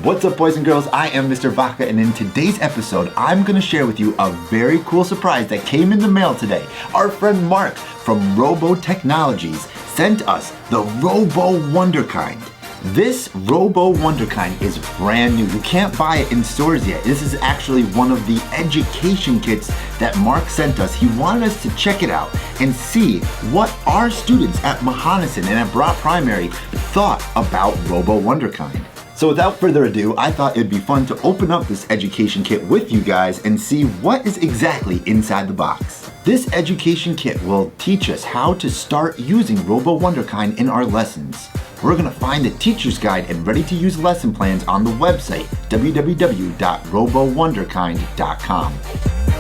What's up, boys and girls? I am Mr. Vaca, and in today's episode, I'm going to share with you a very cool surprise that came in the mail today. Our friend Mark from Robo Technologies sent us the Robo Wunderkind. This Robo Wunderkind is brand new. You can't buy it in stores yet. This is actually one of the education kits that Mark sent us. He wanted us to check it out and see what our students at Mahonison and at Brock Primary thought about Robo Wunderkind. So without further ado, I thought it'd be fun to open up this education kit with you guys and see what is exactly inside the box. This education kit will teach us how to start using Robo Wunderkind in our lessons. We're going to find the teacher's guide and ready-to-use lesson plans on the website www.robowunderkind.com.